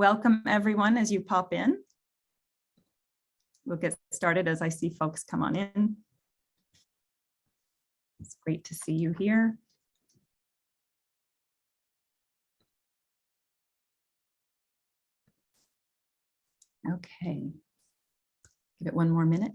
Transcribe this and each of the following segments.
Welcome everyone as you pop in. We'll get started as I see folks come on in. It's great to see you here. Okay, give it one more minute.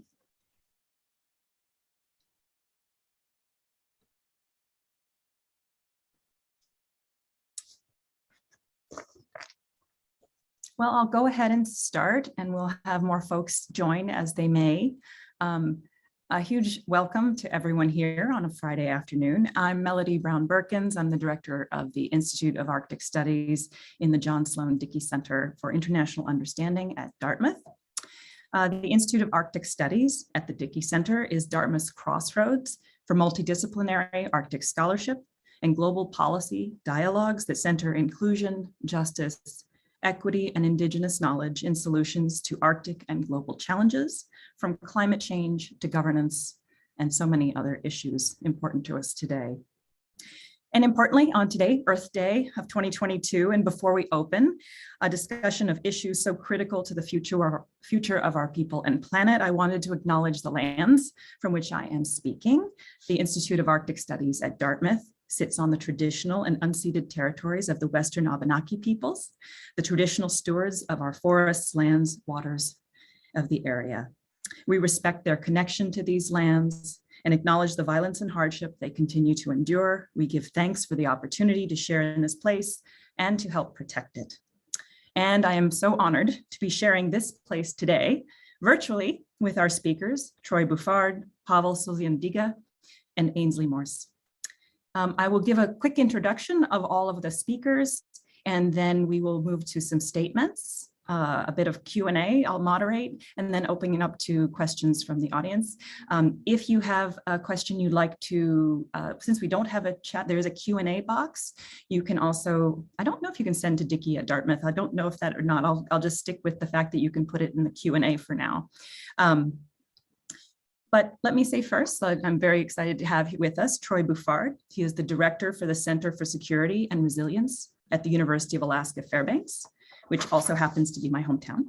Well, I'll go ahead and start, and we'll have more folks join as they may. A huge welcome to everyone here on a Friday afternoon. I'm Melody Brown-Birkins. I'm the director of the Institute of Arctic Studies in the John Sloan Dickey Center for International Understanding at Dartmouth. The Institute of Arctic Studies at the Dickey Center is Dartmouth's crossroads for multidisciplinary Arctic scholarship and global policy dialogues that center inclusion, justice, equity, and Indigenous knowledge in solutions to Arctic and global challenges, from climate change to governance and so many other issues important to us today. And importantly, on today, Earth Day of 2022, and before we open a discussion of issues so critical to the future of our people and planet, I wanted to acknowledge the lands from which I am speaking. The Institute of Arctic Studies at Dartmouth sits on the traditional and unceded territories of the Western Abenaki peoples, the traditional stewards of our forests, lands, waters of the area. We respect their connection to these lands and acknowledge the violence and hardship they continue to endure. We give thanks for the opportunity to share in this place and to help protect it. And I am so honored to be sharing this place today, virtually, with our speakers, Troy Bouffard, Pavel Solyandiga, and Ainsley Morse. I will give a quick introduction of all of the speakers, and then we will move to some statements, a bit of Q&A I'll moderate, and then opening up to questions from the audience. If you have a question you'd like to, since we don't have a chat, there's a Q&A box. You can also, I don't know if you can send to Dickey at Dartmouth. I don't know if that or not. I'll just stick with the fact that you can put it in the Q&A for now. But let me say first that I'm very excited to have with us Troy Bouffard. He is the director for the Center for Security and Resilience at the University of Alaska Fairbanks, which also happens to be my hometown,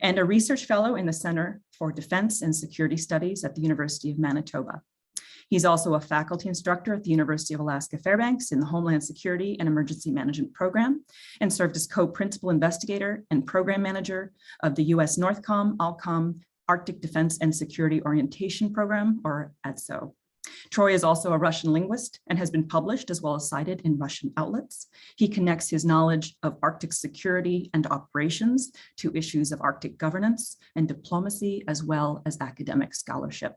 and a research fellow in the Center for Defense and Security Studies at the University of Manitoba. He's also a faculty instructor at the University of Alaska Fairbanks in the Homeland Security and Emergency Management Program, and served as co-principal investigator and program manager of the US NORTHCOM, ALCOM, Arctic Defense and Security Orientation Program, or ADSO. Troy is also a Russian linguist and has been published as well as cited in Russian outlets. He connects his knowledge of Arctic security and operations to issues of Arctic governance and diplomacy, as well as academic scholarship.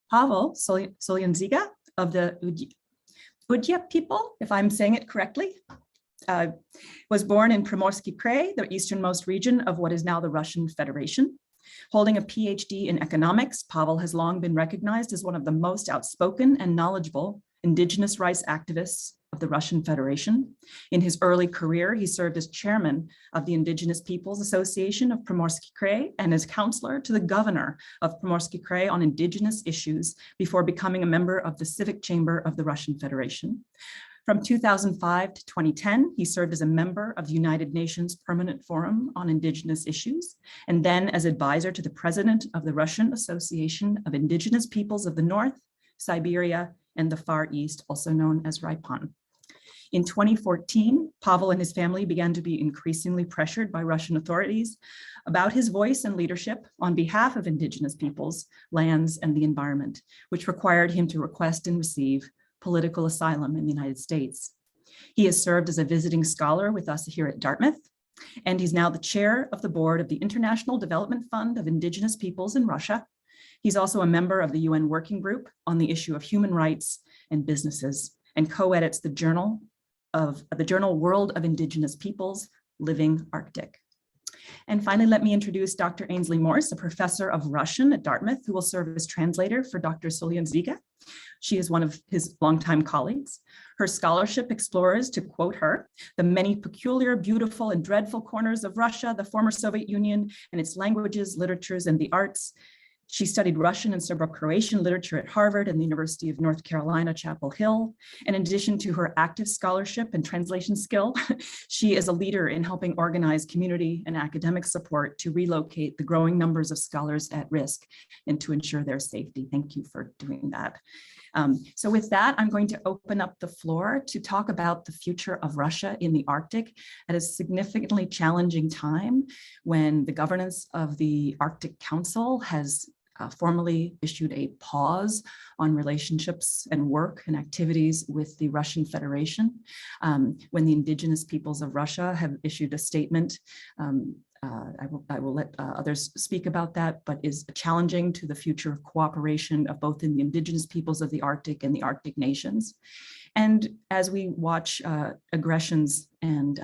Pavel Solyanziga of the Udya people, if I'm saying it correctly, was born in Primorsky Krai, the easternmost region of what is now the Russian Federation. Holding a PhD in economics, Pavel has long been recognized as one of the most outspoken and knowledgeable Indigenous rights activists of the Russian Federation. In his early career, he served as chairman of the Indigenous Peoples Association of Primorsky Krai and as counselor to the governor of Primorsky Krai on Indigenous issues before becoming a member of the Civic Chamber of the Russian Federation. From 2005 to 2010, he served as a member of the United Nations Permanent Forum on Indigenous Issues, and then as advisor to the president of the Russian Association of Indigenous Peoples of the North, Siberia, and the Far East, also known as RIPON. In 2014, Pavel and his family began to be increasingly pressured by Russian authorities about his voice and leadership on behalf of Indigenous peoples, lands, and the environment, which required him to request and receive political asylum in the United States. He has served as a visiting scholar with us here at Dartmouth, and he's now the chair of the board of the International Development Fund of Indigenous Peoples in Russia. He's also a member of the UN Working Group on the issue of human rights and businesses, and co-edits the journal World of Indigenous Peoples, Living Arctic. And finally, let me introduce Dr. Ainsley Morse, a professor of Russian at Dartmouth, who will serve as translator for Dr. Solyanziga. She is one of his longtime colleagues. Her scholarship explores, to quote her, the many peculiar, beautiful, and dreadful corners of Russia, the former Soviet Union, and its languages, literatures, and the arts. She studied Russian and Serbo-Croatian literature at Harvard and the University of North Carolina, Chapel Hill. And in addition to her active scholarship and translation skill, she is a leader in helping organize community and academic support to relocate the growing numbers of scholars at risk and to ensure their safety. Thank you for doing that. So with that, I'm going to open up the floor to talk about the future of Russia in the Arctic at a significantly challenging time when the governance of the Arctic Council has formally issued a pause on relationships and work and activities with the Russian Federation, when the indigenous peoples of Russia have issued a statement. I will let others speak about that, but is challenging to the future of cooperation of both in the indigenous peoples of the Arctic and the Arctic nations. And as we watch aggressions and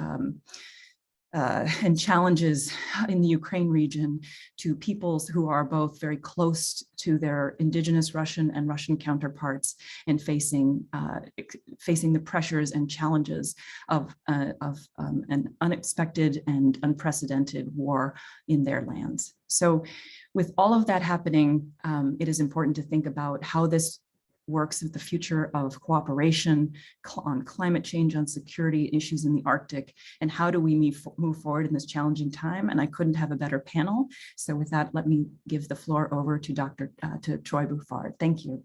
challenges in the Ukraine region to peoples who are both very close to their indigenous Russian and Russian counterparts and facing the pressures and challenges of an unexpected and unprecedented war in their lands. So with all of that happening, it is important to think about how this works with the future of cooperation on climate change, on security issues in the Arctic, and how do we move forward in this challenging time. And I couldn't have a better panel. So with that, let me give the floor over to to Troy Bouffard. Thank you.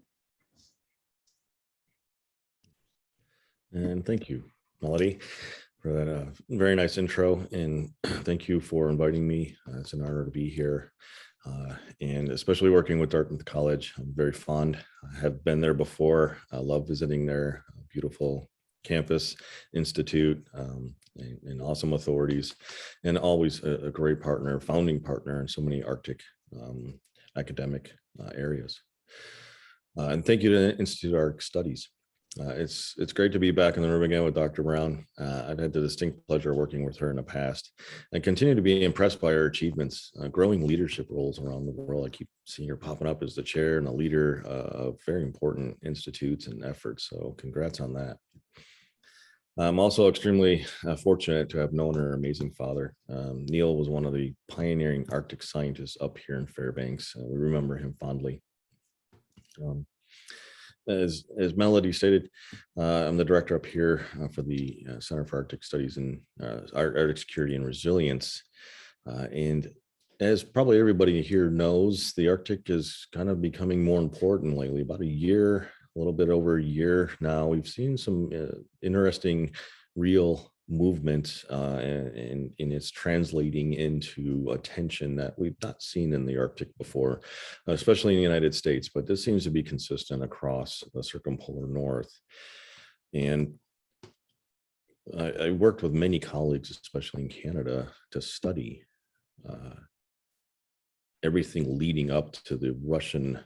And thank you, Melody, for that very nice intro. And thank you for inviting me. It's an honor to be here. And especially working with Dartmouth College, I'm very fond. I have been there before. I love visiting their beautiful campus, institute, and awesome authorities, and always a great partner, founding partner in so many Arctic academic areas. And thank you to Institute of Arctic Studies. It's great to be back in the room again with Dr. Brown. I've had the distinct pleasure of working with her in the past and continue to be impressed by her achievements, growing leadership roles around the world. I keep seeing her popping up as the chair and a leader of very important institutes and efforts. So congrats on that. I'm also extremely fortunate to have known her amazing father. Neil was one of the pioneering Arctic scientists up here in Fairbanks. We remember him fondly. As Melody stated, I'm the director up here for the Center for Arctic Studies and Arctic Security and Resilience. And as probably everybody here knows, the Arctic is kind of becoming more important lately. About a year, a little bit over a year now, we've seen some interesting real movement, and it's translating into attention that we've not seen in the Arctic before, especially in the United States, but this seems to be consistent across the circumpolar north. And I worked with many colleagues, especially in Canada, to study everything leading up to the Russian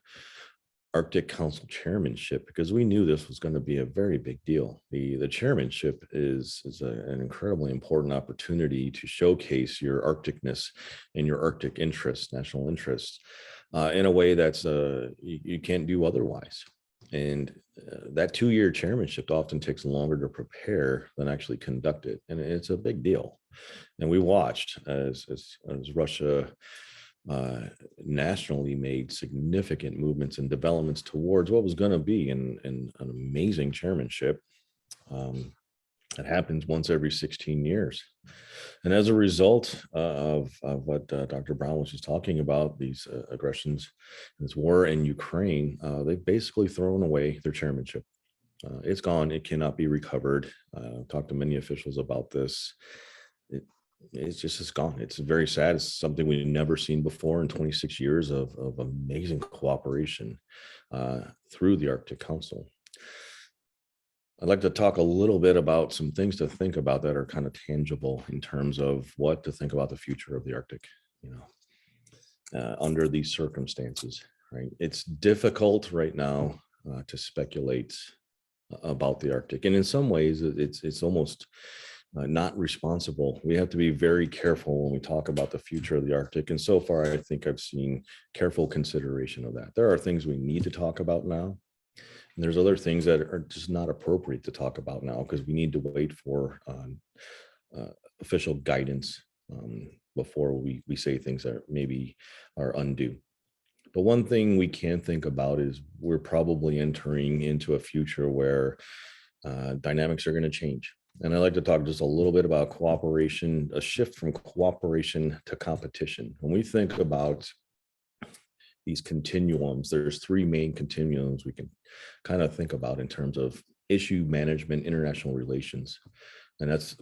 Arctic Council chairmanship, because we knew this was going to be a very big deal. The chairmanship is an incredibly important opportunity to showcase your Arcticness and your Arctic interests, national interests, in a way that's you can't do otherwise. And that 2-year chairmanship often takes longer to prepare than actually conduct it, and it's a big deal. And we watched as Russia nationally made significant movements and developments towards what was going to be an amazing chairmanship that happens once every 16 years. And as a result of what Dr. Brown was just talking about, these aggressions, this war in Ukraine, they've basically thrown away their chairmanship. It's gone. It cannot be recovered. Talked to many officials about this. It's gone. It's very sad. It's something we've never seen before in 26 years of amazing cooperation through the Arctic Council. I'd like to talk a little bit about some things to think about that are kind of tangible in terms of what to think about the future of the Arctic, under these circumstances, right? It's difficult right now to speculate about the Arctic. And in some ways, it's almost not responsible. We have to be very careful when we talk about the future of the Arctic. And so far, I think I've seen careful consideration of that. There are things we need to talk about now. And there's other things that are just not appropriate to talk about now because we need to wait for official guidance before we say things that maybe are undue. But one thing we can think about is we're probably entering into a future where dynamics are going to change. And I'd like to talk just a little bit about cooperation, a shift from cooperation to competition. When we think about these continuums, there's three main continuums we can kind of think about in terms of issue management, international relations. And that's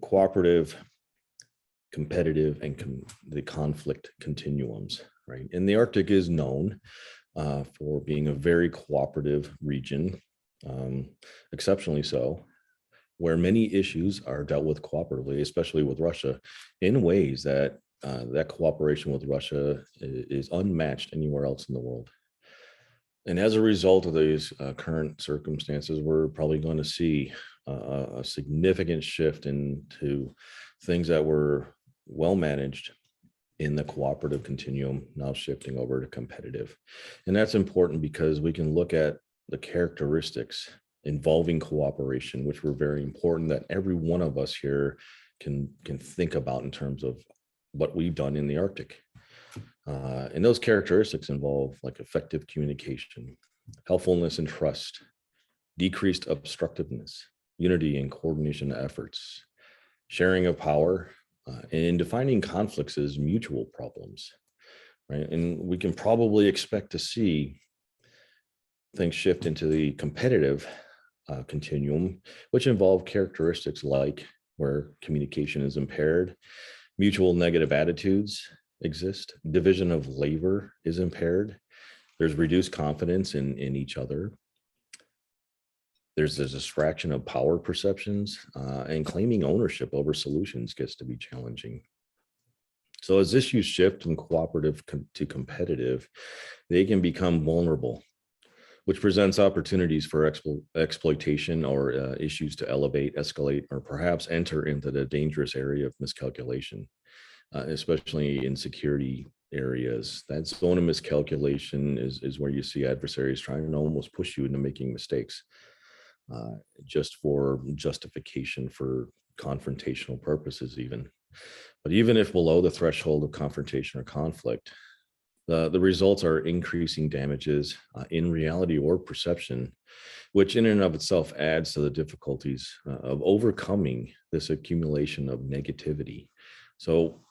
cooperative, competitive, and the conflict continuums, right? And the Arctic is known for being a very cooperative region, exceptionally so, where many issues are dealt with cooperatively, especially with Russia, in ways that that cooperation with Russia is unmatched anywhere else in the world. And as a result of these current circumstances, we're probably going to see a significant shift into things that were well managed in the cooperative continuum, now shifting over to competitive. And that's important because we can look at the characteristics involving cooperation, which were very important that every one of us here can think about in terms of what we've done in the Arctic. And those characteristics involve like effective communication, helpfulness and trust, decreased obstructiveness, unity and coordination efforts, sharing of power, and defining conflicts as mutual problems, right? And we can probably expect to see things shift into the competitive continuum, which involve characteristics like where communication is impaired, mutual negative attitudes exist, division of labor is impaired, there's reduced confidence in each other, there's this distraction of power perceptions, and claiming ownership over solutions gets to be challenging. So as issues shift from cooperative to competitive, they can become vulnerable, which presents opportunities for exploitation or issues to elevate, escalate, or perhaps enter into the dangerous area of miscalculation, especially in security areas. That zone of miscalculation is where you see adversaries trying to almost push you into making mistakes, just for justification for confrontational purposes even. But even if below the threshold of confrontation or conflict, the results are increasing damages in reality or perception, which in and of itself adds to the difficulties of overcoming this accumulation of negativity. So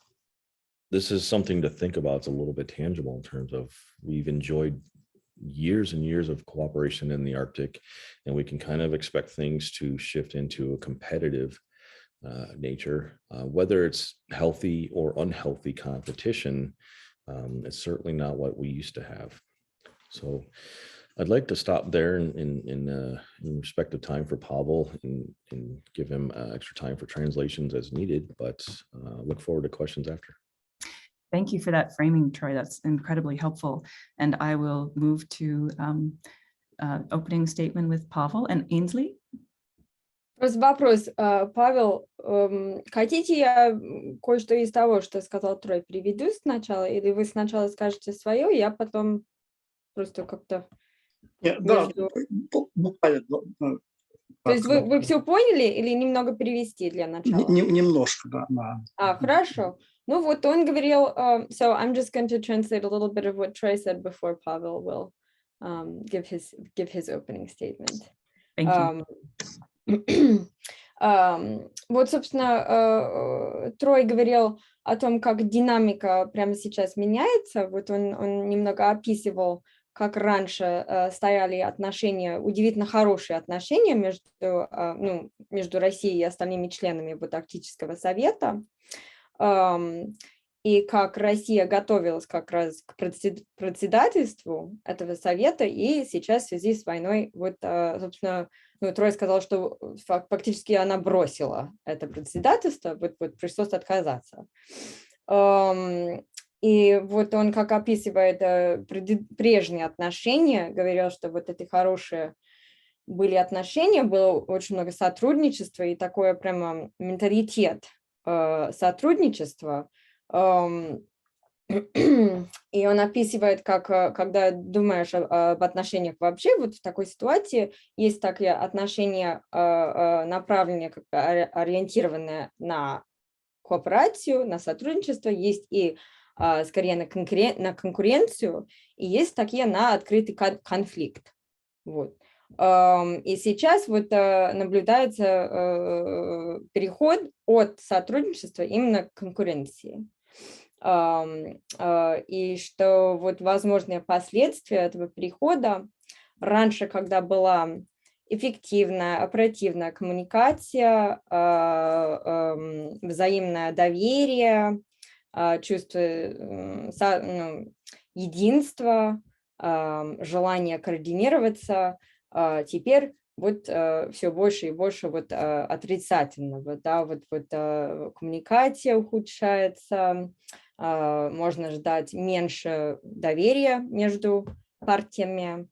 this is something to think about. It's a little bit tangible in terms of we've enjoyed years and years of cooperation in the Arctic, and we can kind of expect things to shift into a competitive nature, whether it's healthy or unhealthy competition. It's certainly not what we used to have. So I'd like to stop there in respect of time for Pavel and give him extra time for translations as needed, but look forward to questions after. Thank you for that framing, Troy. That's incredibly helpful. And I will move to opening statement with Pavel and Ainsley. Просто вопрос, Павел, хотите я кое-что из того, что сказал Трой, приведу сначала, или вы сначала скажете свое, я потом просто как-то... Да, буквально. То есть вы все поняли или немного перевести для начала? Немножко, да. Хорошо. Ну вот он говорил, so I'm just going to translate a little bit of what Troy said before Pavel will give his opening statement. Thank you. Вот, собственно, Трой говорил о том, как динамика прямо сейчас меняется. Вот он немного описывал, как раньше стояли отношения, удивительно хорошие отношения между Россией и остальными членами вот Арктического совета. И как Россия готовилась как раз к председательству этого совета, и сейчас в связи с войной, вот, собственно, Трой сказал, что фактически она бросила это председательство, вот пришлось отказаться. И вот он как описывает прежние отношения, говорил, что вот эти хорошие были отношения, было очень много сотрудничества и такое прямо менталитет сотрудничества. И он описывает, как когда думаешь об отношениях вообще, вот в такой ситуации есть такие отношения, направленные, ориентированные на кооперацию, на сотрудничество, есть и скорее на конкуренцию, и есть такие на открытый конфликт. Вот. И сейчас вот наблюдается переход от сотрудничества именно к конкуренции. И что вот возможные последствия этого перехода раньше, когда была эффективная, оперативная коммуникация, взаимное доверие, чувство единства, желание координироваться, теперь вот все больше и больше вот отрицательного, да, вот коммуникация ухудшается, можно ждать меньше доверия между партиями,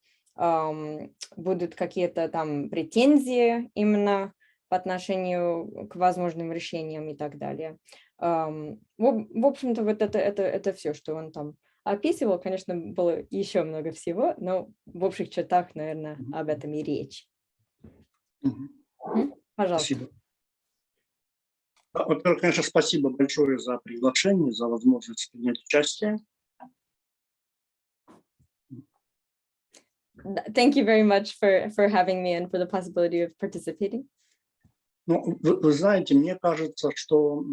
будут какие-то там претензии именно по отношению к возможным решениям и так далее. В общем-то, вот это все, что он там описывал. Конечно, было еще много всего, но в общих чертах, наверное, об этом и речь. Пожалуйста. Спасибо. Во-первых, конечно, спасибо большое за приглашение, за возможность принять участие. Thank you very much for having me and for the possibility of participating. Ну, вы знаете, мне кажется, что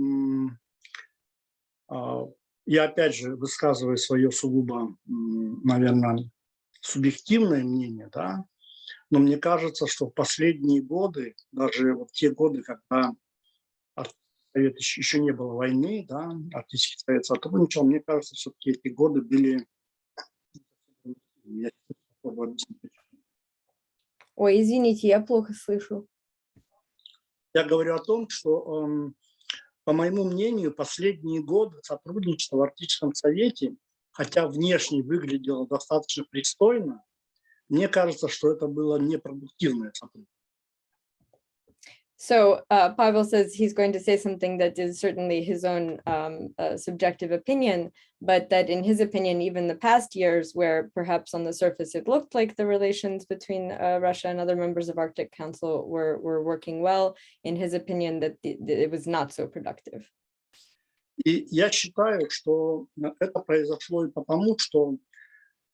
я опять же высказываю свое сугубо, наверное, субъективное мнение, да, но мне кажется, что в последние годы, даже вот те годы, когда Совет еще не было войны, да, Арктический совет сотрудничал, мне кажется, все-таки эти годы были... Ой, извините, я плохо слышу. Я говорю о том, что, по моему мнению, последние годы сотрудничества в Арктическом совете, хотя внешне выглядело достаточно пристойно, мне кажется, что это было непродуктивное сотрудничество. So Pavel says he's going to say something that is certainly his own subjective opinion, but that in his opinion, even the past years where perhaps on the surface it looked like the relations between Russia and other members of Arctic Council were working well, in his opinion that it was not so productive. И я считаю, что это произошло и потому, что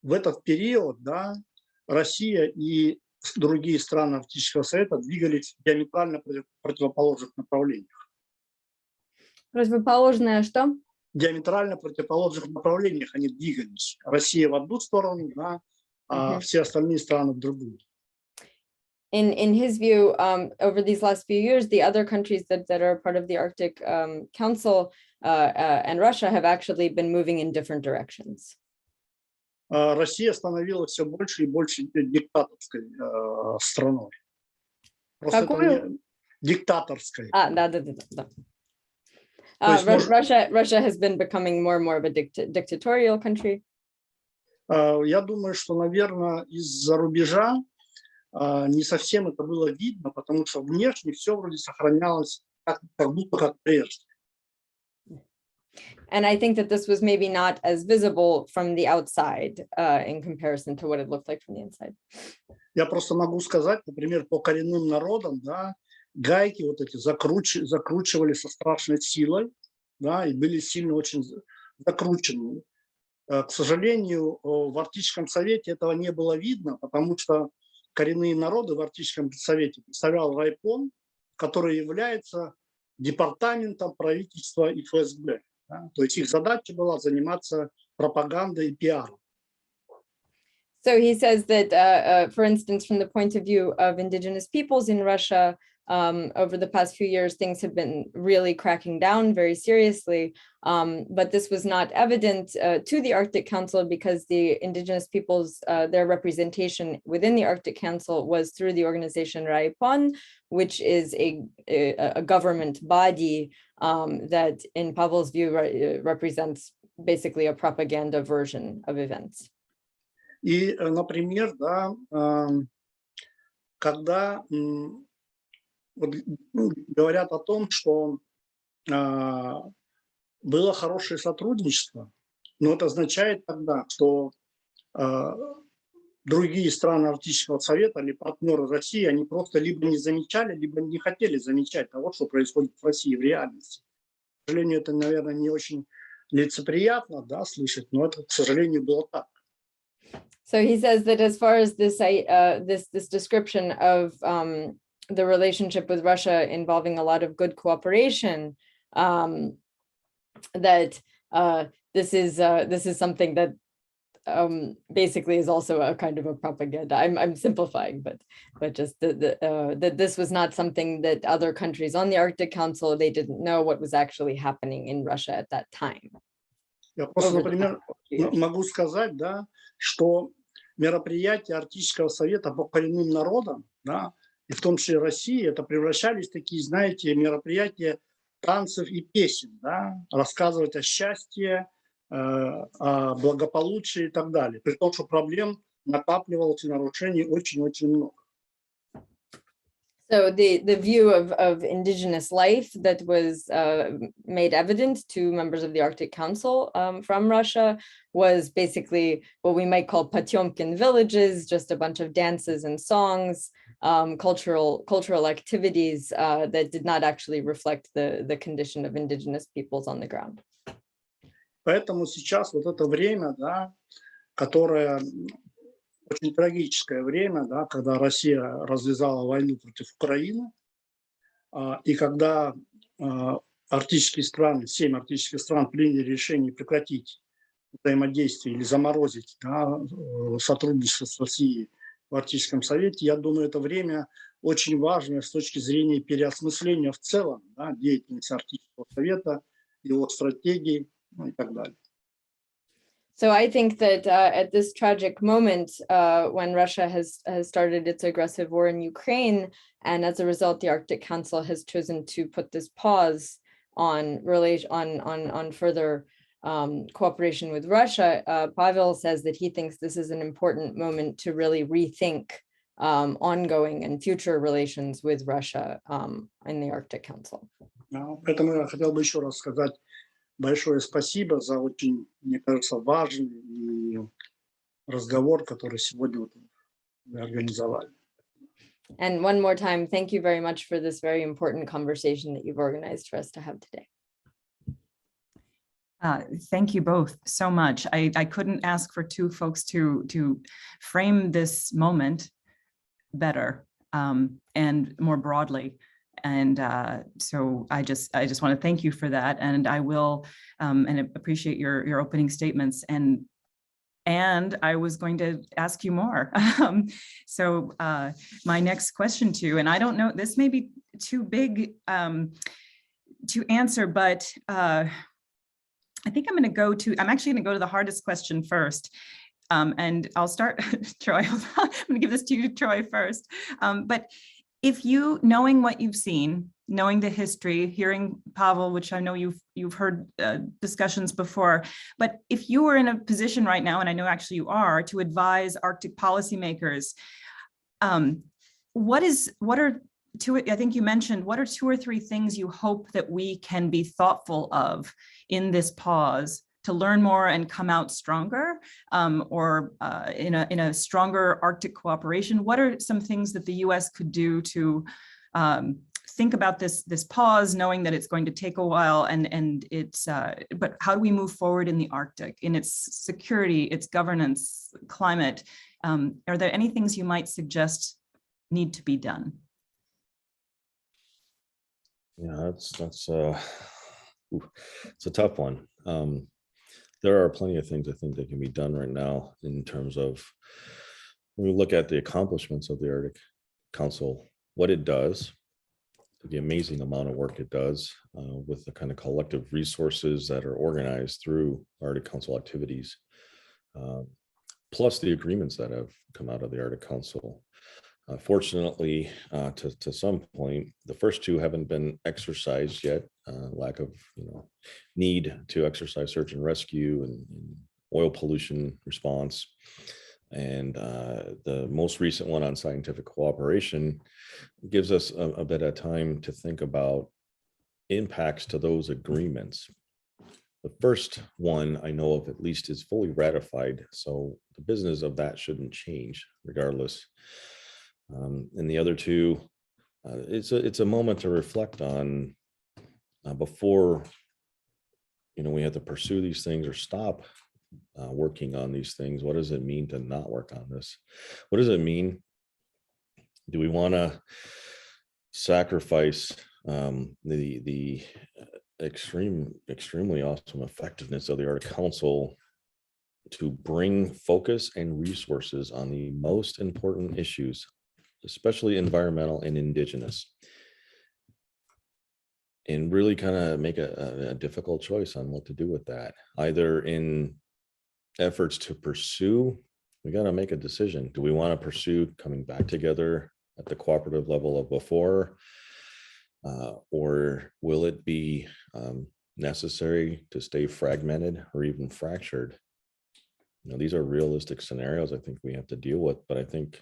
в этот период, да, Россия и другие страны Арктического совета двигались в диаметрально противоположных направлениях. Противоположное что? Диаметрально противоположных направлениях они двигались. Россия в одну сторону, да, а все остальные страны в другую. In his view, over these last few years, the other countries that are part of the Arctic Council and Russia have actually been moving in different directions. Россия становилась все больше и больше диктаторской страной. Какую? Диктаторской. Да. Russia has been becoming more and more of a dictatorial country. Я думаю, что, наверное, из-за рубежа не совсем это было видно, потому что внешне все вроде сохранялось как будто как прежде. And I think that this was maybe not as visible from the outside in comparison to what it looked like from the inside. Я просто могу сказать, например, по коренным народам, да, гайки вот эти закручивали со страшной силой, да, и были сильно очень закручены. К сожалению, в Арктическом совете этого не было видно, потому что коренные народы в Арктическом совете представлял райком, который является департаментом правительства и ФСБ. Да? То есть их задача была заниматься пропагандой и пиаром. So he says that, for instance, from the point of view of indigenous peoples in Russia, over the past few years, things have been really cracking down very seriously. But this was not evident to the Arctic Council because the indigenous peoples, their representation within the Arctic Council was through the organization RAIPON, which is a government body that, in Pavel's view, represents basically a propaganda version of events. И, например, да, когда вот, говорят о том, что было хорошее сотрудничество, но это означает тогда, что другие страны Арктического совета или партнеры России, они просто либо не замечали, либо не хотели замечать того, что происходит в России в реальности. К сожалению, это, наверное, не очень лицеприятно, да, слышать, но это, к сожалению, было так. So he says that as far as this description of the relationship with Russia involving a lot of good cooperation, that this is something that basically is also a kind of a propaganda. I'm simplifying, but just that this was not something that other countries on the Arctic Council, they didn't know what was actually happening in Russia at that time. Я просто, Over the например, могу сказать, да, что мероприятия Арктического совета по коренным народам, да, и в том числе России, это превращались в такие, знаете, мероприятия танцев и песен, да, рассказывать о счастье, о благополучии и так далее. При том, что проблем накапливалось и нарушений очень-очень много. So the view of indigenous life that was made evident to members of the Arctic Council from Russia was basically what we might call Potemkin villages, just a bunch of dances and songs, cultural activities that did not actually reflect the condition of indigenous peoples on the ground. Поэтому сейчас вот это время, да, которое очень трагическое время, да, когда Россия развязала войну против Украины, и когда арктические страны, 7 арктических стран приняли решение прекратить взаимодействие или заморозить, да, сотрудничество с Россией в Арктическом совете, я думаю, это время очень важное с точки зрения переосмысления в целом, да, деятельности Арктического совета, его стратегии, ну, и так далее. So I think that at this tragic moment, when Russia has started its aggressive war in Ukraine, and as a result, the Arctic Council has chosen to put this pause on further cooperation with Russia, Pavel says that he thinks this is an important moment to really rethink ongoing and future relations with Russia in the Arctic Council. Поэтому я хотел бы еще раз сказать большое спасибо за очень, мне кажется, важный разговор, который сегодня мы организовали. And one more time, thank you very much for this very important conversation that you've organized for us to have today. Thank you both so much. I couldn't ask for two folks to frame this moment better and more broadly. And so I just want to thank you for that. And I will and appreciate your opening statements. And I was going to ask you more. So my next question to you, and I don't know, this may be too big to answer, but I think I'm actually going to go to the hardest question first. And I'll start, Troy, I'm going to give this to you, Troy, first. But if you, knowing what you've seen, knowing the history, hearing Pavel, which I know you've heard discussions before, but if you were in a position right now, and I know actually you are, to advise Arctic policymakers, what are two, I think you mentioned, what are 2 or 3 things you hope that we can be thoughtful of in this pause to learn more and come out stronger, or in a stronger Arctic cooperation? What are some things that the U.S. could do to think about this pause, knowing that it's going to take a while, and it's but how do we move forward in the Arctic, in its security, its governance, climate? Are there any things you might suggest need to be done? Yeah, it's a tough one. There are plenty of things I think that can be done right now in terms of, when we look at the accomplishments of the Arctic Council, what it does, the amazing amount of work it does with the kind of collective resources that are organized through Arctic Council activities, plus the agreements that have come out of the Arctic Council. Fortunately, to some point, the first 2 haven't been exercised yet. Lack of need to exercise search and rescue and oil pollution response. And the most recent one on scientific cooperation gives us a bit of time to think about impacts to those agreements. The first one I know of at least is fully ratified, so the business of that shouldn't change regardless. And the other 2, it's a moment to reflect on before we have to pursue these things or stop working on these things. What does it mean to not work on this? What does it mean? Do we want to sacrifice the extremely awesome effectiveness of the Arctic Council to bring focus and resources on the most important issues, especially environmental and indigenous, and really kind of make a difficult choice on what to do with that? Either in efforts to pursue, we got to make a decision. Do we want to pursue coming back together at the cooperative level of before, or will it be necessary to stay fragmented or even fractured? These are realistic scenarios I think we have to deal with, but I think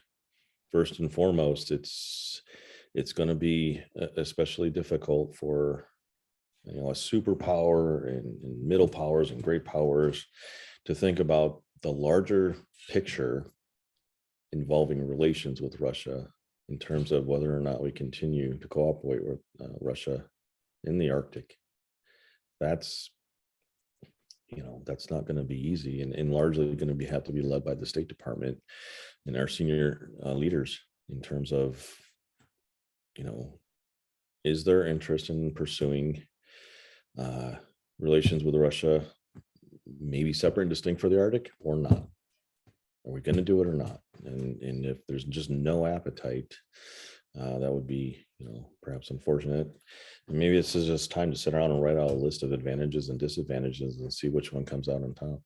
first and foremost, it's going to be especially difficult for a superpower and middle powers and great powers to think about the larger picture involving relations with Russia in terms of whether or not we continue to cooperate with Russia in the Arctic. That's not going to be easy, and largely going to have to be led by the State Department and our senior leaders in terms of, is there interest in pursuing relations with Russia, maybe separate and distinct for the Arctic, or not? Are we going to do it or not? And if there's just no appetite, that would be, perhaps unfortunate. And maybe this is just time to sit around and write out a list of advantages and disadvantages and see which one comes out on top.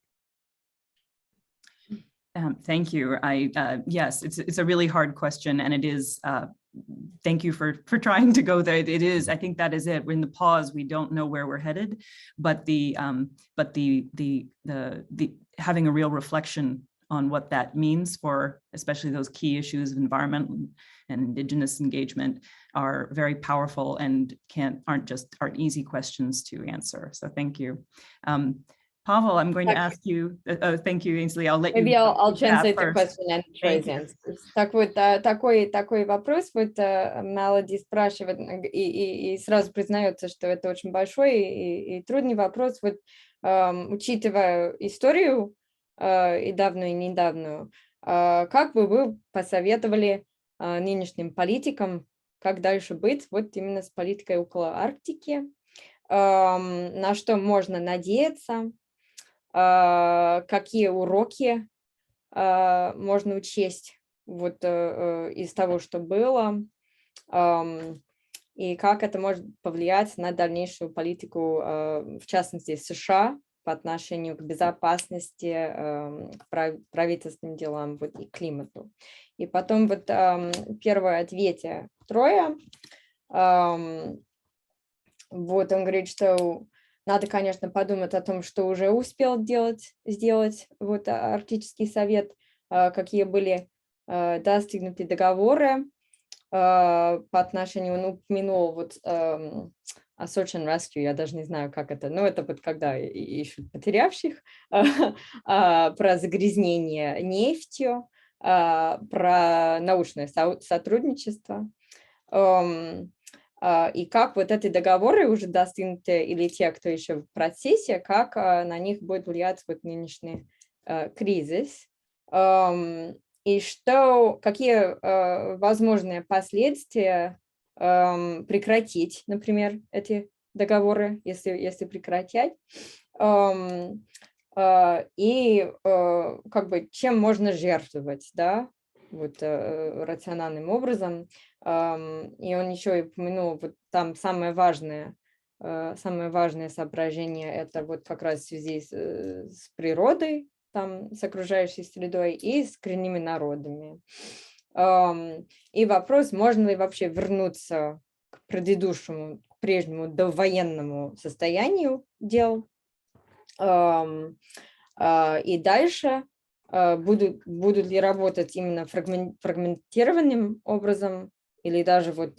Thank you. Yes, it's a really hard question, and it is. Thank you for trying to go there. It is. I think that is it. We're in the pause. We don't know where we're headed, but the having a real reflection on what that means for especially those key issues of environmental and indigenous engagement are very powerful and aren't easy questions to answer. So thank you. Pavel, I'm going to ask you, thank you, Ainsley, I'll let you. Maybe I'll translate the first. question and Troy's answers. Так вот, такой вопрос, вот Мелоди спрашивает, и сразу признается, что это очень большой и трудный вопрос, вот учитывая историю и давную, и недавнюю, как бы вы посоветовали нынешним политикам, как дальше быть, вот именно с политикой около Арктики, на что можно надеяться, какие уроки можно учесть вот из того, что было, и как это может повлиять на дальнейшую политику, в частности, США по отношению к безопасности, к правительственным делам вот, и климату. И потом вот первое ответе Троя. Вот он говорит, что надо, конечно, подумать о том, что уже успел сделать вот Арктический совет, какие были достигнуты договоры по отношению, он упомянул вот Search and Rescue, я даже не знаю, как это, но это вот когда ищут потерявших, про загрязнение нефтью, про научное сотрудничество. И как вот эти договоры уже достигнуты, или те, кто еще в процессе, как на них будет влиять вот нынешний кризис, и какие возможные последствия прекратить, например, эти договоры, если прекратять, и как бы чем можно жертвовать, да, вот рациональным образом. И он еще и упомянул, вот там самое важное соображение, это вот как раз в связи с природой, там, с окружающей средой и с коренными народами. И вопрос, можно ли вообще вернуться к предыдущему, к прежнему довоенному состоянию дел, и дальше будут ли работать именно фрагментированным образом или даже вот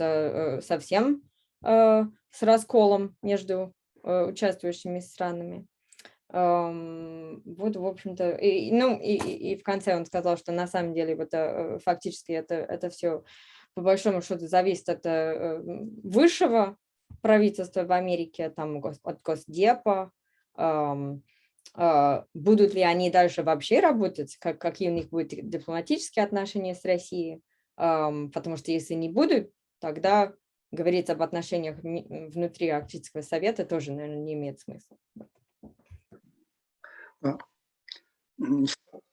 совсем с расколом между участвующими странами. Вот, в общем-то, и в конце он сказал, что на самом деле вот, фактически это все по большому счету зависит от высшего правительства в Америке, там, от Госдепа, будут ли они дальше вообще работать, какие у них будут дипломатические отношения с Россией, потому что если не будут, тогда говорить об отношениях внутри Арктического совета тоже, наверное, не имеет смысла.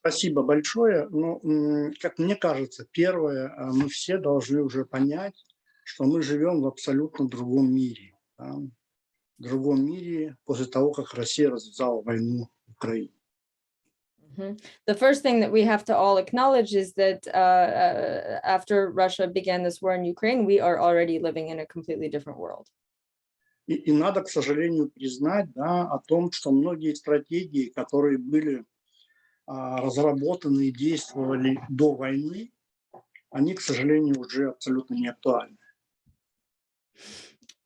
Спасибо большое. Но, как мне кажется, первое, мы все должны уже понять, что мы живем в абсолютно другом мире. Да? В другом мире после того, как Россия развязала войну в Украине. The first thing that we have to all acknowledge is that after Russia began this war in Ukraine, we are already living in a completely different world. И надо, к сожалению, признать, да, о том, что многие стратегии, которые были разработаны и действовали до войны, они, к сожалению, уже абсолютно не актуальны.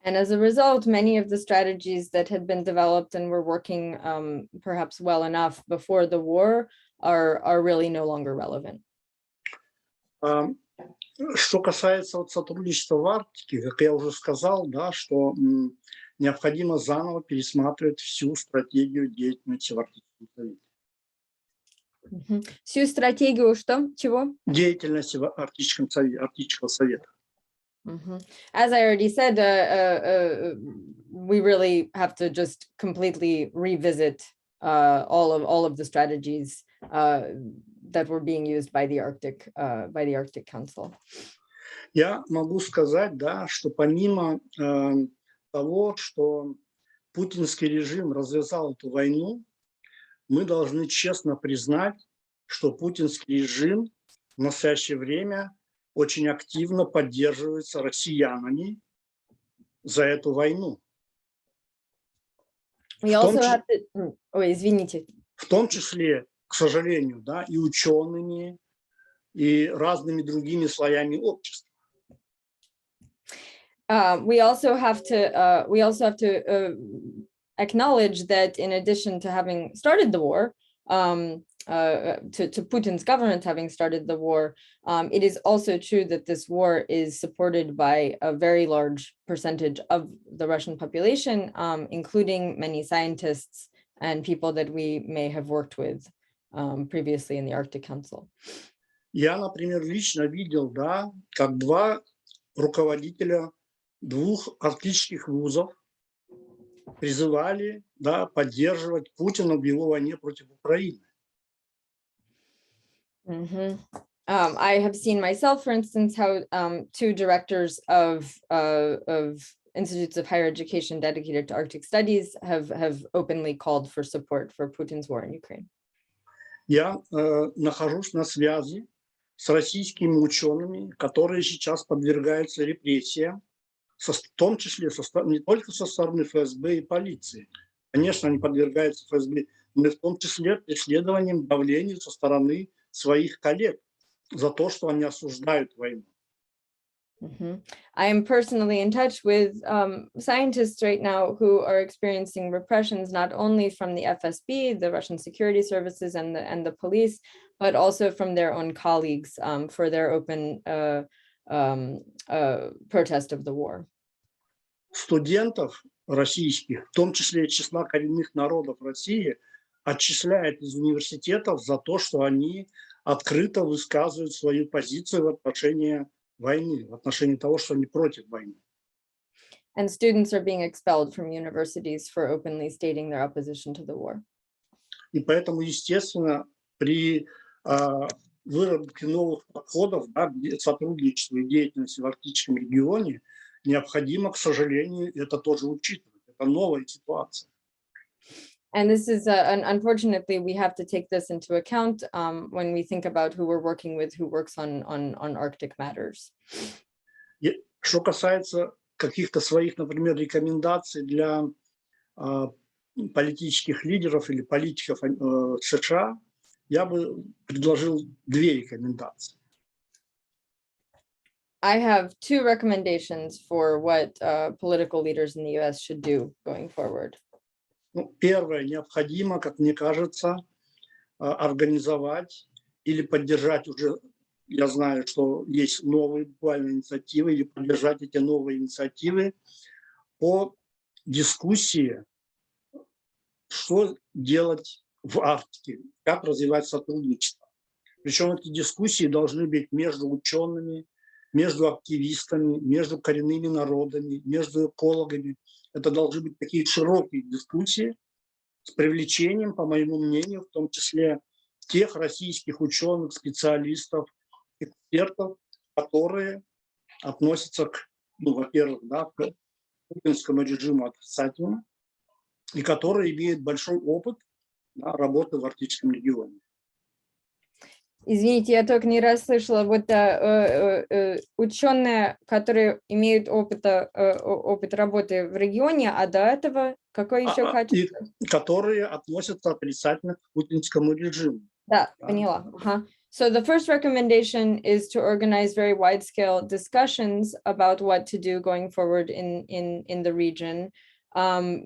And as a result, many of the strategies that had been developed and were working perhaps well enough before the war are really no longer relevant. Что касается вот сотрудничества в Арктике, как я уже сказал, да, что необходимо заново пересматривать всю стратегию деятельности в Арктическом совете. Всю стратегию что? Чего? Деятельности в Арктическом совете, Арктического совета. As I already said, we really have to just completely revisit all of the strategies that were being used by the Arctic Council. Я могу сказать, да, что помимо того, что путинский режим развязал эту войну, мы должны честно признать, что путинский режим в настоящее время очень активно поддерживается россиянами за эту войну. Извините. В том числе, к сожалению, да, и учеными, и разными другими слоями общества. We also have to acknowledge that in addition to having started the war, to Putin's government having started the war, it is also true that this war is supported by a very large percentage of the Russian population, including many scientists and people that we may have worked with previously in the Arctic Council. Я, например, лично видел, да, как два руководителя двух арктических вузов призывали, да, поддерживать Путина в его войне против Украины. I have seen myself, for instance, how two directors of institutes of higher education dedicated to Arctic studies have openly called for support for Putin's war in Ukraine. Я нахожусь на связи с российскими учеными, которые сейчас подвергаются репрессиям, в том числе не только со стороны ФСБ и полиции. Конечно, они подвергаются ФСБ, но в том числе преследованием, давлению со стороны своих коллег за то, что они осуждают войну. I am personally in touch with scientists right now who are experiencing repressions not only from the FSB, the Russian security services, and the police, but also from their own colleagues for their open protest of the war. Студентов российских, в том числе из числа коренных народов России, отчисляют из университетов за то, что они открыто высказывают свою позицию в отношении войны, в отношении того, что они против войны. And students are being expelled from universities for openly stating their opposition to the war. И поэтому, естественно, при выработке новых подходов, да, сотрудничества и деятельности в арктическом регионе необходимо, к сожалению, это тоже учитывать. Это новая ситуация. And this is, unfortunately, we have to take this into account when we think about who we're working with, who works on Arctic matters. Что касается каких-то своих, например, рекомендаций для политических лидеров или политиков США, я бы предложил две рекомендации. I have two recommendations for what political leaders in the US should do going forward. Первое, необходимо, как мне кажется, организовать или поддержать уже, я знаю, что есть новые буквально инициативы, или поддержать эти новые инициативы по дискуссии что делать в Арктике, как развивать сотрудничество. Причем эти дискуссии должны быть между учеными, между активистами, между коренными народами, между экологами. Это должны быть такие широкие дискуссии с привлечением, по моему мнению, в том числе тех российских ученых, специалистов, экспертов, которые относятся к, ну, во-первых, да, к путинскому режиму отрицательно, и которые имеют большой опыт, да, работы в Арктическом регионе. Извините, я только не расслышала. Вот ученые, которые имеют опыт работы в регионе, а до этого какое еще качество? И которые относятся отрицательно к путинскому режиму. Да, поняла. So the first recommendation is to organize very wide-scale discussions about what to do going forward in the region,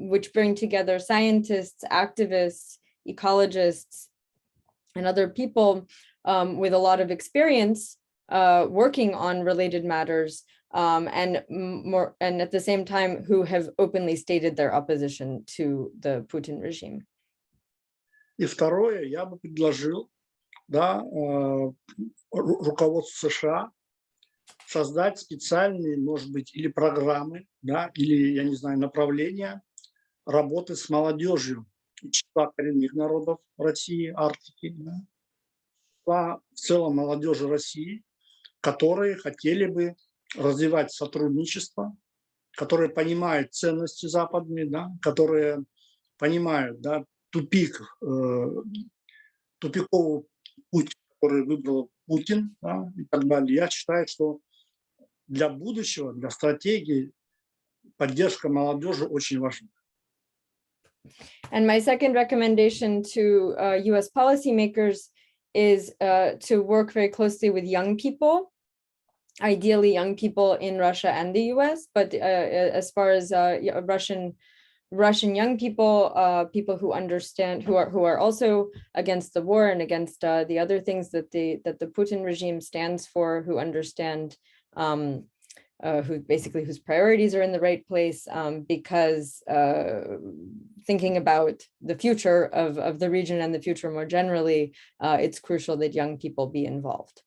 which bring together scientists, activists, ecologists, and other people with a lot of experience working on related matters, and at the same time who have openly stated their opposition to the Putin regime. И второе, я бы предложил, да, руководству США создать специальные, может быть, или программы, да, или, я не знаю, направления работы с молодежью из числа коренных народов России, Арктики, да, в целом молодежи России, которые хотели бы развивать сотрудничество, которые понимают ценности западные, да, которые понимают, да, тупиковый путь, который выбрал Путин, да, и так далее. Я считаю, что для будущего, для стратегии поддержка молодежи очень важна. And my second recommendation to US policymakers is to work very closely with young people, ideally young people in Russia and the US, but as far as Russian young people, people who understand, who are also against the war and against the other things that the Putin regime stands for, who understand, whose priorities are in the right place, because thinking about the future of the region and the future more generally, it's crucial that young people be involved.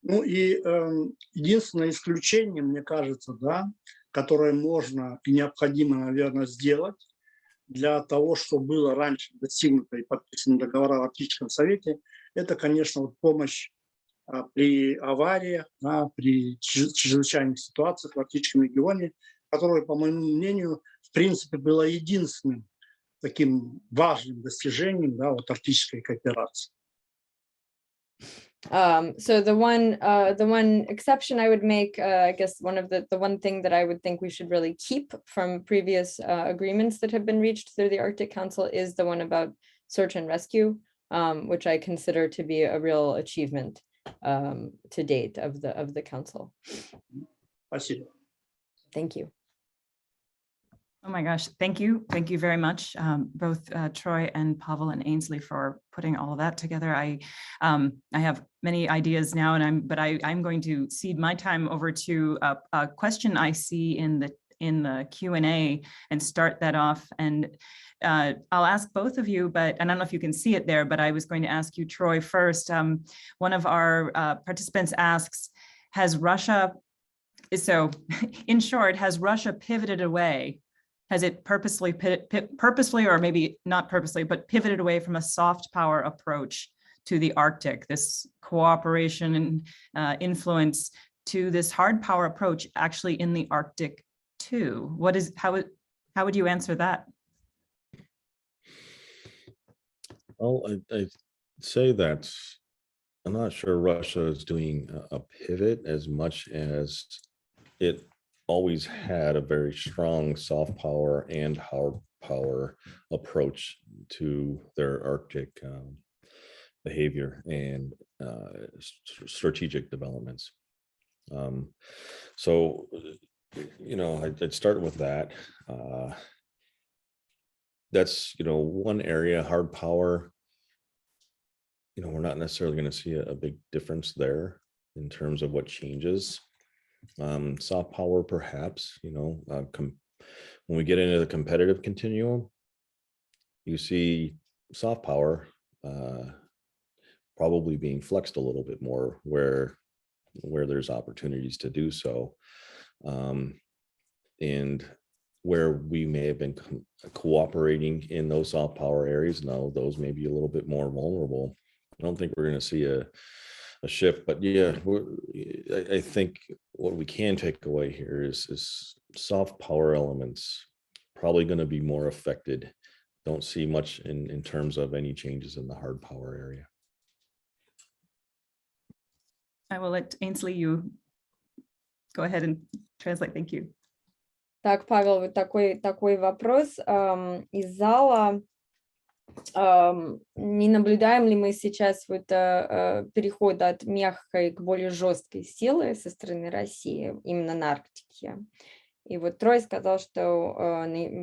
Ну и единственное исключение, мне кажется, да, которое можно и необходимо, наверное, сделать для того, что было раньше достигнуто и подписано договора в Арктическом совете, это, конечно, вот помощь при авариях, да, при чрезвычайных ситуациях в Арктическом регионе, которое, по моему мнению, в принципе, было единственным таким важным достижением, да, вот арктической кооперации. So the one exception I would make, I guess the one thing that I would think we should really keep from previous agreements that have been reached through the Arctic Council is the one about search and rescue, which I consider to be a real achievement to date of the council. Спасибо. Thank you. Oh my gosh, thank you very much, both Troy and Pavel and Ainsley, for putting all of that together. I have many ideas now, and I'm going to cede my time over to a question I see in the Q&A and start that off. And I'll ask both of you, and I don't know if you can see it there, but I was going to ask you, Troy, first. One of our participants asks, has Russia, so in short, has Russia pivoted away? Has it purposely, or maybe not purposely, but pivoted away from a soft power approach to the Arctic, this cooperation and influence, to this hard power approach actually in the Arctic too? How would you answer that? Well, I say that I'm not sure Russia is doing a pivot as much as it always had a very strong soft power and hard power approach to their Arctic behavior and strategic developments. So, you know, I'd start with that. That's, you know, one area. Hard power, you know, we're not necessarily going to see a big difference there in terms of what changes. Soft power, perhaps, you know, when we get into the competitive continuum, you see soft power probably being flexed a little bit more where there's opportunities to do so. And where we may have been cooperating in those soft power areas, now those may be a little bit more vulnerable. I don't think we're going to see a shift, but yeah, I think what we can take away here is soft power elements probably going to be more affected. Don't see much in terms of any changes in the hard power area. I will let Ainsley, you go ahead and translate. Thank you. Так, Павел, вот такой вопрос из зала. Не наблюдаем ли мы сейчас вот переход от мягкой к более жесткой силы со стороны России именно на Арктике? И вот Трой сказал, что,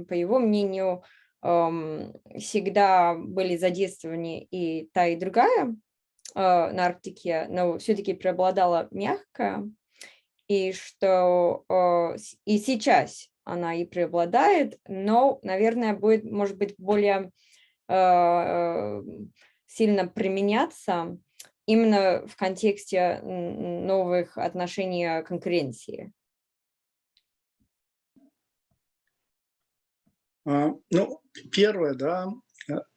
по его мнению, всегда были задействованы и та, и другая на Арктике, но все-таки преобладала мягкая, и что и сейчас она и преобладает, но, наверное, будет, может быть, более сильно применяться именно в контексте новых отношений конкуренции. Ну, первое, да,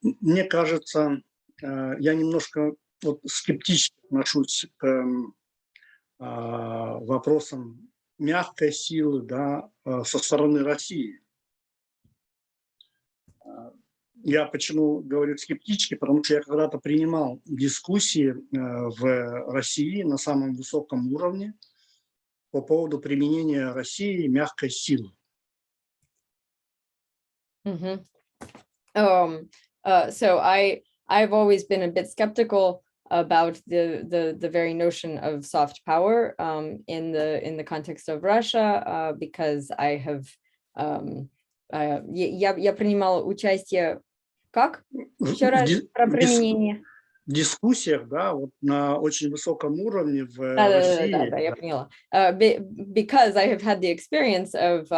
мне кажется, я немножко вот скептически отношусь к вопросам мягкой силы, да, со стороны России. Я почему говорю скептически, потому что я когда-то принимал дискуссии в России на самом высоком уровне по поводу применения России мягкой силы. Mm-hmm. So I've always been a bit skeptical about the very notion of soft power in the context of Russia because I have я принимала участие как? Еще раз про применение. В дискуссиях, да, вот на очень высоком уровне в России. Да, я поняла. Because I have had the experience of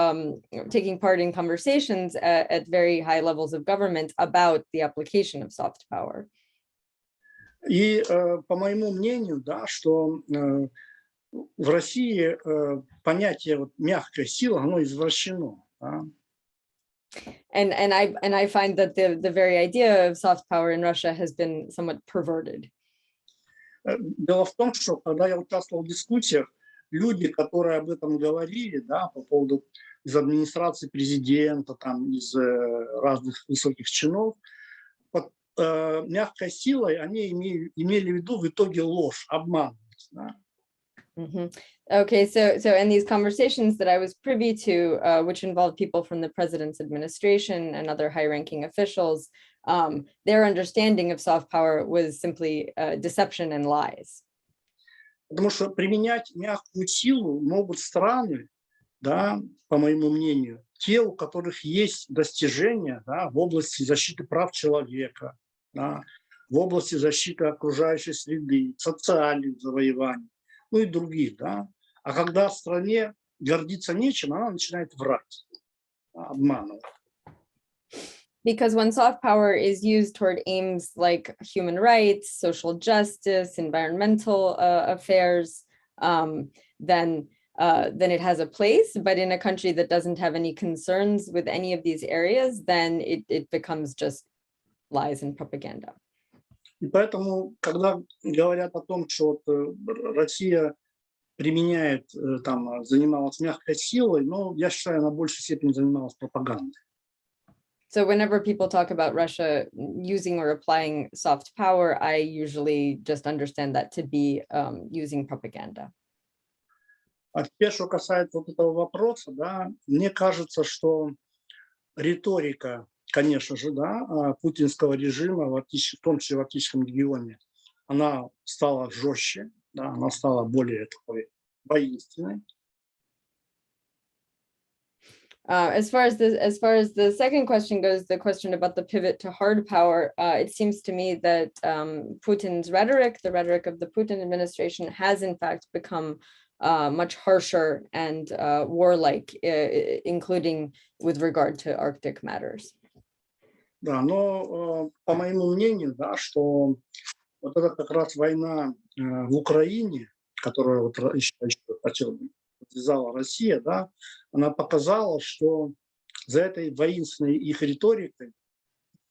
taking part in conversations at very high levels of government about the application of soft power. И по моему мнению, да, что в России понятие вот мягкая сила, оно извращено. Да? And I find that the very idea of soft power in Russia has been somewhat perverted. Дело в том, что когда я участвовал в дискуссиях, люди, которые об этом говорили, да, по поводу из администрации президента, там, из разных высоких чинов, под мягкой силой они имели в виду в итоге ложь, обман. Да? Mm-hmm. Okay, so in these conversations that I was privy to, which involved people from the president's administration and other high-ranking officials, their understanding of soft power was simply deception and lies. Потому что применять мягкую силу могут страны, да, по моему мнению, те, у которых есть достижения, да, в области защиты прав человека, да, в области защиты окружающей среды, социальных завоеваний, ну и других, да. А когда в стране гордиться нечем, она начинает врать, обманывать. Because when soft power is used toward aims like human rights, social justice, environmental affairs, then it has a place. But in a country that doesn't have any concerns with any of these areas, then it becomes just lies and propaganda. И поэтому, когда говорят о том, что вот Россия применяет, там, занималась мягкой силой, но я считаю, она в большей степени занималась пропагандой. So whenever people talk about Russia using or applying soft power, I usually just understand that to be using propaganda. А теперь, что касается вот этого вопроса, да, мне кажется, что риторика, конечно же, да, путинского режима, в том числе в Арктическом регионе, она стала жестче, да, она стала более такой воинственной. As far as the second question goes, the question about the pivot to hard power, it seems to me that Putin's rhetoric, the rhetoric of the Putin administration, has in fact become much harsher and warlike, including with regard to Arctic matters. Да, но по моему мнению, да, что вот это как раз война в Украине, которую вот еще развязала Россия, да, она показала, что за этой воинственной их риторикой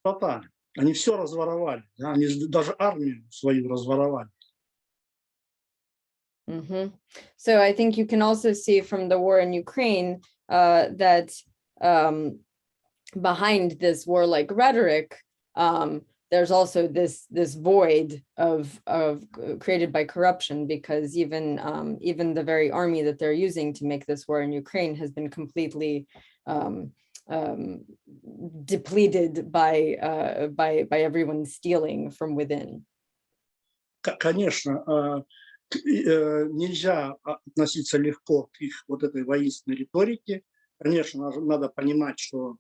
пустота. Они все разворовали, да, они даже армию свою разворовали. So I think you can also see from the war in Ukraine that behind this warlike rhetoric, there's also this void of created by corruption, because even the very army that they're using to make this war in Ukraine has been completely depleted by everyone stealing from within. Конечно, нельзя относиться легко к их вот этой воинственной риторике. Конечно, надо понимать, что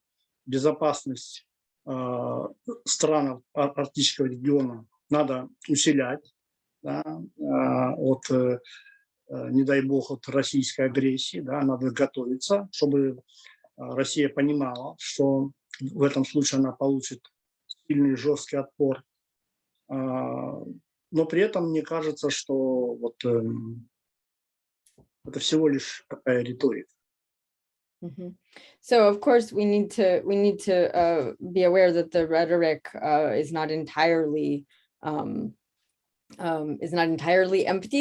безопасность стран Арктического региона надо усилять, да, от, не дай бог, от российской агрессии, да, надо готовиться, чтобы Россия понимала, что в этом случае она получит сильный жесткий отпор. Но при этом мне кажется, что вот это всего лишь такая риторика. So of course we need to be aware that the rhetoric is not entirely empty.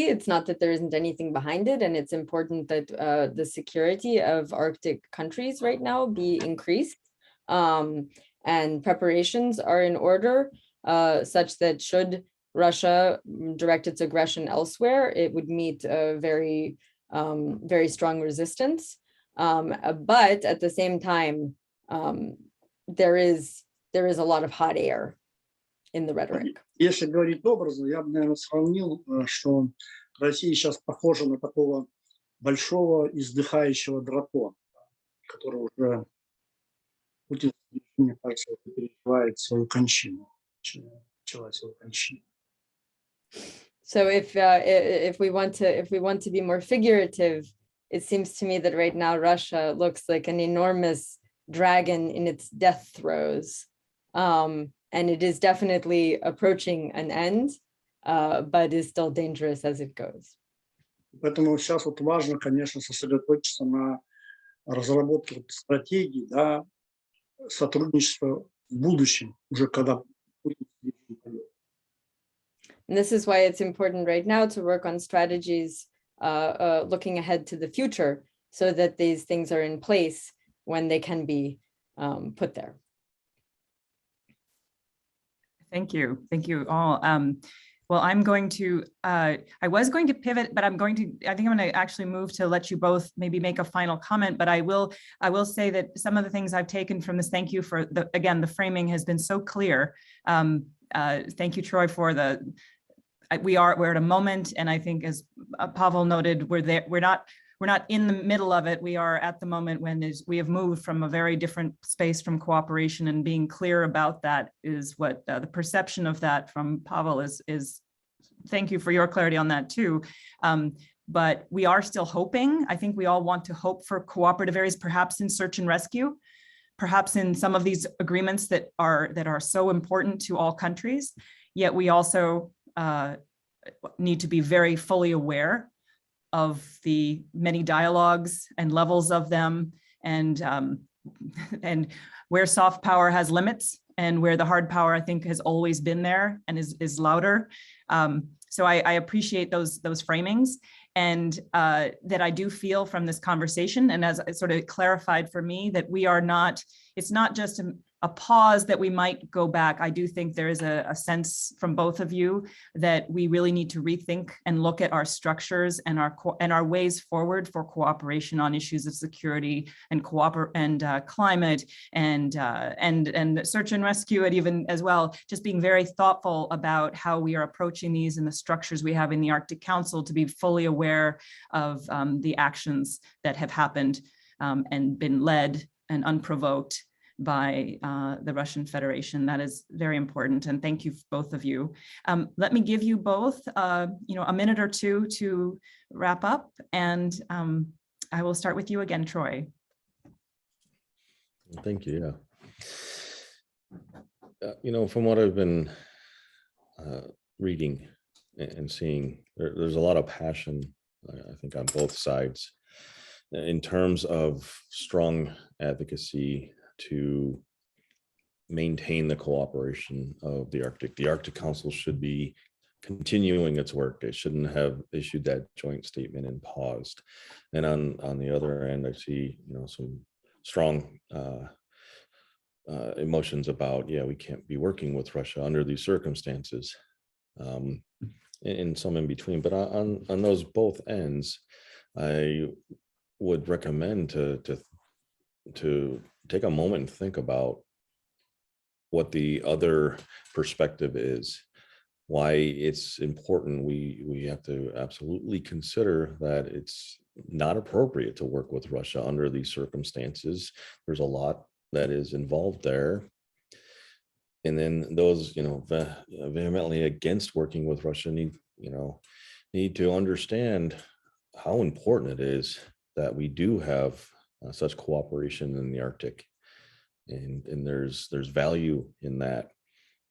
It's not that there isn't anything behind it, and it's important that the security of Arctic countries right now be increased, and preparations are in order such that should Russia direct its aggression elsewhere, it would meet a very strong resistance. But at the same time, there is a lot of hot air in the rhetoric. Если говорить образно, я бы, наверное, сравнил, что Россия сейчас похожа на такого большого издыхающего дракона, который уже, Путин, мне кажется, переживает свою кончину. Начала свою кончину. So if we want to be more figurative, it seems to me that right now Russia looks like an enormous dragon in its death throes, and it is definitely approaching an end, but is still dangerous as it goes. Поэтому сейчас вот важно, конечно, сосредоточиться на разработке стратегии, да, сотрудничества в будущем, уже когда Путин. And this is why it's important right now to work on strategies looking ahead to the future, so that these things are in place when they can be put there. Thank you. Thank you all. Well, I'm going to, I was going to pivot, but I think I'm going to actually move to let you both maybe make a final comment, but I will say that some of the things I've taken from this, thank you for again, the framing has been so clear. Thank you, Troy, for we're at a moment, and I think as Pavel noted, we're not in the middle of it. We are at the moment when we have moved from a very different space from cooperation, and being clear about that is what the perception of that from Pavel is. Thank you for your clarity on that too. But we are still hoping. I think we all want to hope for cooperative areas, perhaps in search and rescue, perhaps in some of these agreements that are so important to all countries. Yet we also need to be very fully aware of the many dialogues and levels of them, and where soft power has limits and where the hard power, I think, has always been there and is louder. So I appreciate those framings, and that I do feel from this conversation, and as it sort of clarified for me, that we are not, it's not just a pause that we might go back. I do think there is a sense from both of you that we really need to rethink and look at our structures and our ways forward for cooperation on issues of security and climate and search and rescue, and even as well, just being very thoughtful about how we are approaching these and the structures we have in the Arctic Council, to be fully aware of the actions that have happened and been led and unprovoked by the Russian Federation. That is very important, and thank you, both of you. Let me give you both a minute or two to wrap up, and I will start with you again, Troy. Thank you. Yeah. From what I've been reading and seeing, there's a lot of passion, I think, on both sides in terms of strong advocacy to maintain the cooperation of the Arctic. The Arctic Council should be continuing its work. It shouldn't have issued that joint statement and paused. And on the other end, I see, some strong emotions about, we can't be working with Russia under these circumstances, and some in between. But on those both ends, I would recommend to take a moment and think about what the other perspective is, why it's important. We have to absolutely consider that it's not appropriate to work with Russia under these circumstances. There's a lot that is involved there. And then those, vehemently against working with Russia need to understand how important it is that we do have such cooperation in the Arctic. And there's value in that.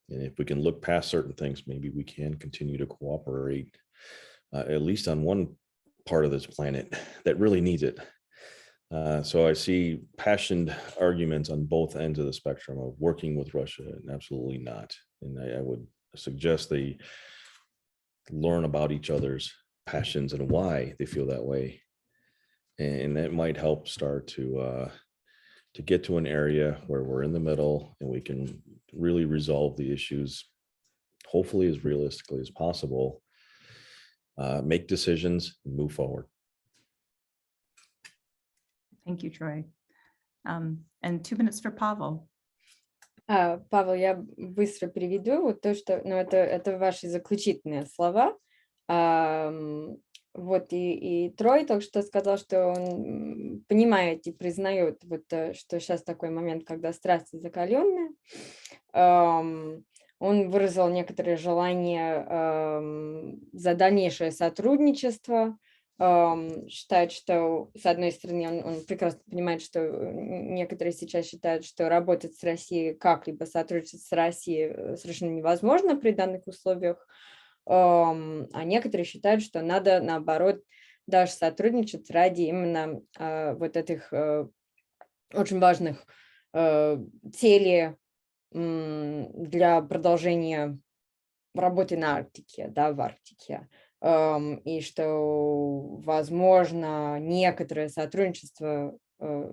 And if we can look past certain things, maybe we can continue to cooperate, at least on one part of this planet that really needs it. So I see passionate arguments on both ends of the spectrum of working with Russia and absolutely not. And I would suggest they learn about each other's passions and why they feel that way. And that might help start to get to an area where we're in the middle and we can really resolve the issues, hopefully as realistically as possible, make decisions, and move forward. Thank you, Troy. And 2 minutes for Pavel. Павел, я быстро переведу вот то, что, это ваши заключительные слова. Вот и Трой только что сказал, что он понимает и признает, вот, что сейчас такой момент, когда страсти закаленные. Он выразил некоторые желания за дальнейшее сотрудничество. Считает, что, с одной стороны, он прекрасно понимает, что некоторые сейчас считают, что работать с Россией, как-либо сотрудничать с Россией совершенно невозможно при данных условиях. А некоторые считают, что надо, наоборот, даже сотрудничать ради именно вот этих очень важных целей для продолжения работы на Арктике, да, в Арктике. И что, возможно, некоторое сотрудничество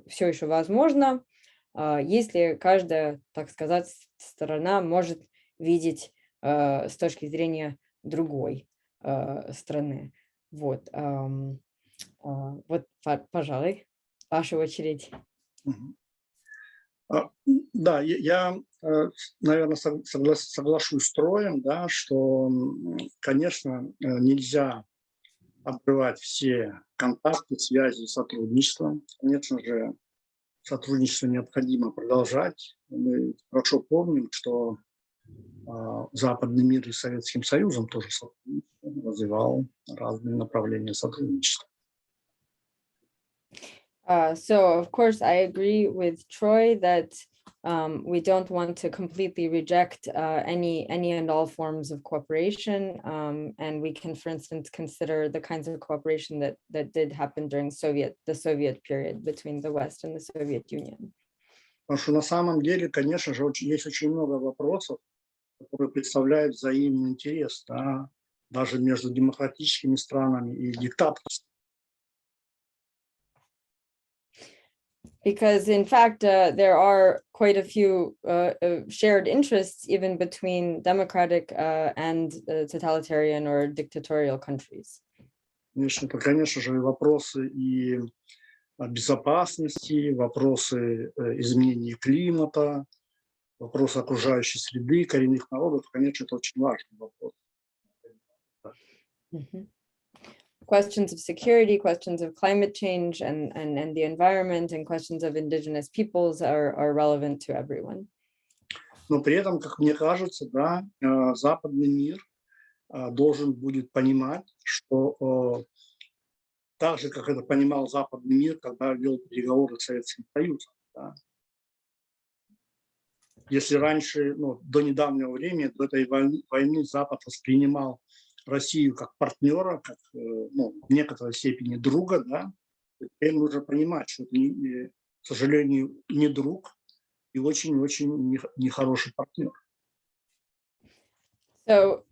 все еще возможно, если каждая, так сказать, сторона может видеть с точки зрения другой страны. Вот, пожалуй, ваша очередь. Да, я, наверное, соглашусь с Троем, да, что, конечно, нельзя обрывать все контакты, связи, сотрудничество. Конечно же, сотрудничество необходимо продолжать. Мы хорошо помним, что западный мир и Советским Союзом тоже развивал разные направления сотрудничества. So, of course, I agree with Troy that we don't want to completely reject any and all forms of cooperation. And we can, for instance, consider the kinds of cooperation that did happen during the Soviet period between the West and the Soviet Union. Потому что на самом деле, конечно же, есть очень много вопросов, которые представляют взаимный интерес, да, даже между демократическими странами и диктаторством. Because in fact, there are quite a few shared interests even between democratic and totalitarian or dictatorial countries. Конечно же, вопросы и безопасности, вопросы изменения климата, вопросы окружающей среды, коренных народов, конечно, это очень важный вопрос. Questions of security, questions of climate change and the environment, and questions of indigenous peoples are relevant to everyone. Но при этом, как мне кажется, да, западный мир должен будет понимать, что так же, как это понимал западный мир, когда вел переговоры с Советским Союзом. Да. Если раньше, ну, до недавнего времени, до этой войны Запад воспринимал Россию как партнера, как, ну, в некоторой степени друга, да, теперь нужно понимать, что это, к сожалению, не друг и очень-очень нехороший партнер. So,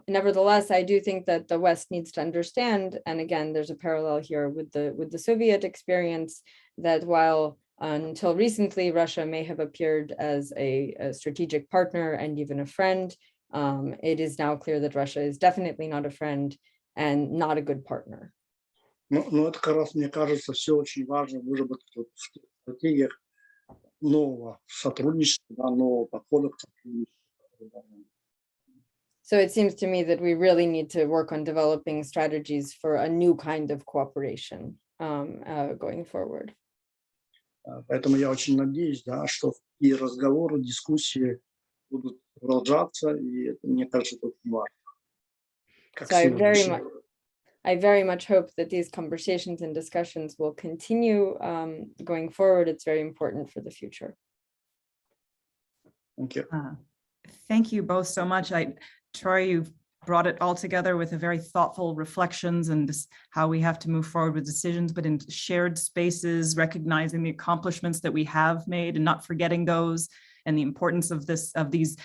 nevertheless, I do think that the West needs to understand, and again, there's a parallel here with the Soviet experience, that while until recently Russia may have appeared as a strategic partner and even a friend, it is now clear that Russia is definitely not a friend and not a good partner. Но это как раз, мне кажется, все очень важно выработать в стратегиях нового сотрудничества, да, нового подхода к сотрудничеству. So it seems to me that we really need to work on developing strategies for a new kind of cooperation going forward. Поэтому я очень надеюсь, да, что и разговоры, дискуссии будут продолжаться, и это, мне кажется, это очень важно. So I very much hope that these conversations and discussions will continue going forward. It's very important for the future. Thank you. Thank you both so much. Troy, you've brought it all together with a very thoughtful reflections and how we have to move forward with decisions, but in shared spaces, recognizing the accomplishments that we have made and not forgetting those, and the importance of these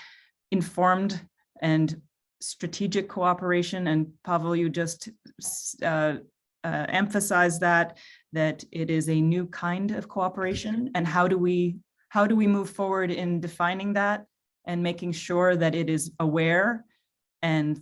informed and strategic cooperation. And Pavel, you just emphasized that it is a new kind of cooperation, and how do we move forward in defining that and making sure that it is aware and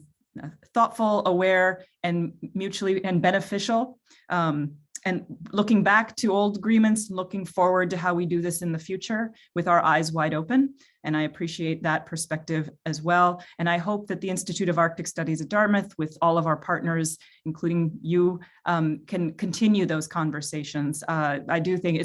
thoughtful, aware, and mutually and beneficial, and looking back to old agreements, looking forward to how we do this in the future with our eyes wide open. And I appreciate that perspective as well. And I hope that the Institute of Arctic Studies at Dartmouth, with all of our partners, including you, can continue those conversations. I do think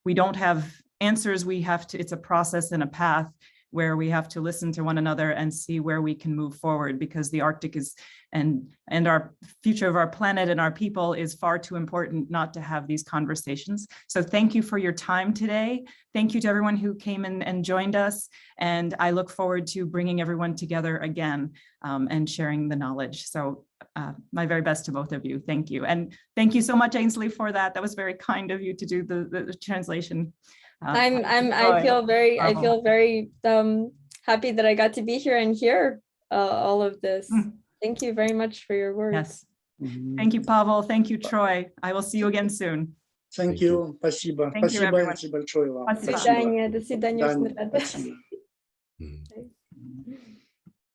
we don't have answers. It's a process and a path where we have to listen to one another and see where we can move forward, because the Arctic is, and our future of our planet and our people is far too important not to have these conversations. So thank you for your time today. Thank you to everyone who came in and joined us. And I look forward to bringing everyone together again and sharing the knowledge. So my very best to both of you. Thank you. And thank you so much, Ainsley, for that. That was very kind of you to do the translation. I feel very happy that I got to be here and hear all of this. Thank you very much for your words. Yes. Thank you, Pavel. Thank you, Troy. I will see you again soon. Thank you. Спасибо. Thank you, Спасибо everyone. большое вам. Спасибо. До свидания. Очень рада. Спасибо.